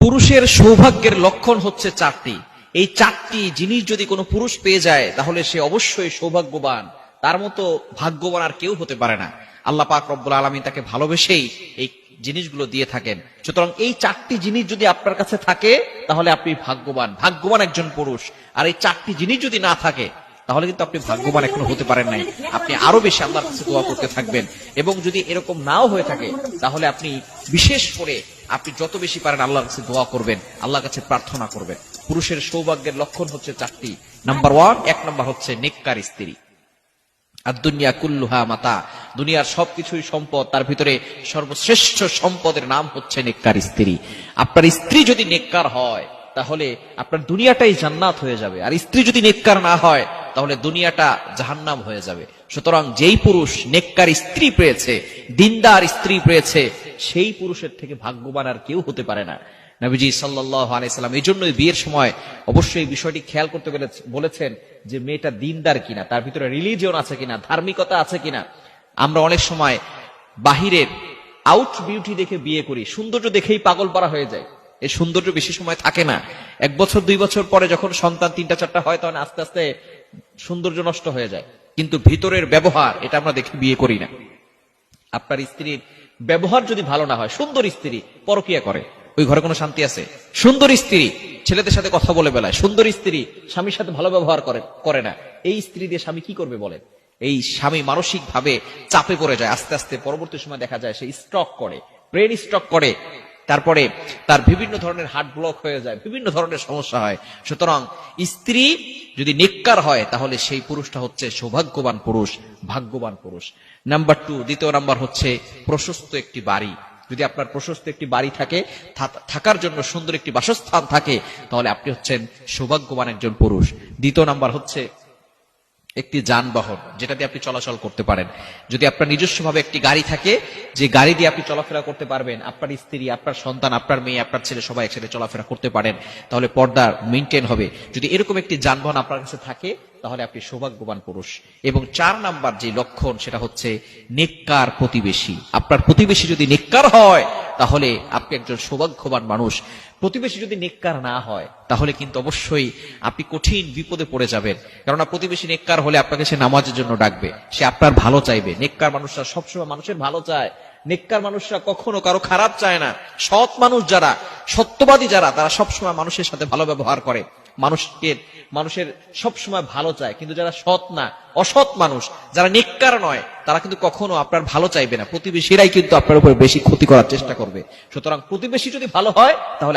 পুরুষের সৌভাগ্যের লক্ষণ হচ্ছে চারটি। এই চারটি জিনিস যদি কোনো পুরুষ পেয়ে যায় তাহলে সে অবশ্যই সৌভাগ্যবান। তার মতো ভাগ্যবান আর কেউ হতে পারে না। আল্লাহ পাক রব্বুল আলামিন তাকে ভালোবেসেই এই জিনিসগুলো দিয়ে থাকেন। সুতরাং এই চারটি জিনিস যদি আপনার কাছে থাকে তাহলে আপনি ভাগ্যবান, ভাগ্যবান একজন পুরুষ। আর এই চারটি জিনিস যদি না থাকে তাহলে কিন্তু আপনি ভাগ্যবান এখনো হতে পারেন নাই। আপনি আরো বেশি আল্লাহর কাছে দোয়া করতে থাকবেন। এবং যদি এরকম নাও হয়ে থাকে তাহলে আপনি বিশেষ করে আপনি যত বেশি পারেন আল্লাহর কাছে দোয়া করবেন, আল্লাহর কাছে প্রার্থনা করবেন। পুরুষের সৌভাগ্যের লক্ষণ হচ্ছে চারটি। নাম্বার 1, 1 নাম্বার হচ্ছে নেককার স্ত্রী। আর দুনিয়া কুল্লুহা মাতা, দুনিয়ার সবকিছুই সম্পদ, তার ভিতরে সর্বশ্রেষ্ঠ সম্পদের নাম হচ্ছে নেককার স্ত্রী। আপনার স্ত্রী যদি নেককার হয় তাহলে আপনার দুনিয়াটাই জান্নাত হয়ে যাবে। আর স্ত্রী যদি নেককার না হয় তাহলে দুনিয়াটা জাহান্নাম হয়ে যাবে। সুতরাং যেই পুরুষ নেককার স্ত্রী পেয়েছে, দিনদার স্ত্রী পেয়েছে, সেই পুরুষের থেকে ভাগ্যবান আর কেউ হতে পারে না। নবীজি সাল্লাল্লাহু আলাইহি সাল্লাম এই জন্যই বিয়ের সময় অবশ্যই এই বিষয়টি খেয়াল করতে বলেছেন যে মেয়েটা দিনদার কিনা, তার ভিতরে রিলিজিয়ন আছে কিনা, ধার্মিকতা আছে কিনা। আমরা অনেক সময় বাহিরের আউট বিউটি দেখে বিয়ে করি, সৌন্দর্য দেখেই পাগল পারা হয়ে যায়। এই সৌন্দর্য বেশি সময় থাকে না। 1 বছর 2 বছর পরে যখন সন্তান 3টা 4টা হয় তখন আস্তে আস্তে সৌন্দর্য নষ্ট হয়ে যায়। কিন্তু ভিতরের ব্যবহার এটা আমরা দেখে বিয়ে করি না। আপনার স্ত্রীর ব্যবহার যদি ভালো না হয়, সুন্দর স্ত্রী পরকিয়া করে, ওই ঘরে কোনো শান্তি আছে? সুন্দর স্ত্রী ছেলেদের সাথে কথা বলে বেলায়, সুন্দর স্ত্রী স্বামীর সাথে ভালো ব্যবহার করে না, এই স্ত্রী দিয়ে স্বামী কি করবে বলেন? এই স্বামী মানসিক ভাবে চাপে পড়ে যায়। আস্তে আস্তে পরবর্তী সময় দেখা যায় সে স্ট্রোক করে, ব্রেন স্ট্রোক করে, তারপরে তার বিভিন্ন ধরনের হার্ট ব্লক হয়ে যায়, বিভিন্ন ধরনের সমস্যা হয়। সুতরাং স্ত্রী যদি নেককার হয় তাহলে সেই পুরুষটা হচ্ছে সৌভাগ্যবান পুরুষ, ভাগ্যবান পুরুষ। নাম্বার 2, দ্বিতীয় নাম্বার হচ্ছে প্রশস্ত একটি বাড়ি। যদি আপনার প্রশস্ত একটি বাড়ি থাকে, থাকার জন্য সুন্দর একটি বাসস্থান থাকে, তাহলে আপনি হচ্ছেন সৌভাগ্যবান একজন পুরুষ। দ্বিতীয় নাম্বার হচ্ছে একটি যানবাহন যেটা দিয়ে আপনি চলাচল করতে পারেন। যদি আপনার নিজস্বভাবে একটি গাড়ি থাকে, যে গাড়ি দিয়ে আপনি চলাফেরা করতে পারবেন, আপনার স্ত্রী, আপনার সন্তান, আপনার মেয়ে, আপনার ছেলে সবাই একসাথে চলাফেরা করতে পারেন, তাহলে পর্দা মেইনটেইন হবে। যদি এরকম একটি যানবাহন আপনার কাছে থাকে তাহলে আপনি সৌভাগ্যবান পুরুষ। এবং 4 নাম্বার যে লক্ষণ সেটা হচ্ছে নেককার প্রতিবেশী। আপনার প্রতিবেশী যদি নেককার হয় তাহলে আপনি একজন সৌভাগ্যবান মানুষ। প্রতিবেশী যদি নেককার না হয় তাহলে কিন্তু অবশ্যই আপনি কঠিন বিপদে পড়ে যাবেন। কেননা প্রতিবেশী নেককার হলে আপনাকে সে নামাজের জন্য ডাকবে, সে আপনার ভালো চাইবে। নেককার মানুষরা সবসময় মানুষের ভালো চায়। নেককার মানুষরা কখনো কারো খারাপ চায় না। সৎ মানুষ যারা, সত্যবাদী যারা, তারা সবসময় মানুষের সাথে ভালো ব্যবহার করে, মানুষের সবসময় ভালো চায়। কিন্তু যারা সৎ না, অসৎ মানুষ, যারা নেককার নয়, তারা কিন্তু কখনো আপনার ভালো চাইবে না। প্রতিবেশীরাই কিন্তু আপনার উপর বেশি ক্ষতি করার চেষ্টা করবে। সুতরাং প্রতিবেশী যদি ভালো হয় তাহলে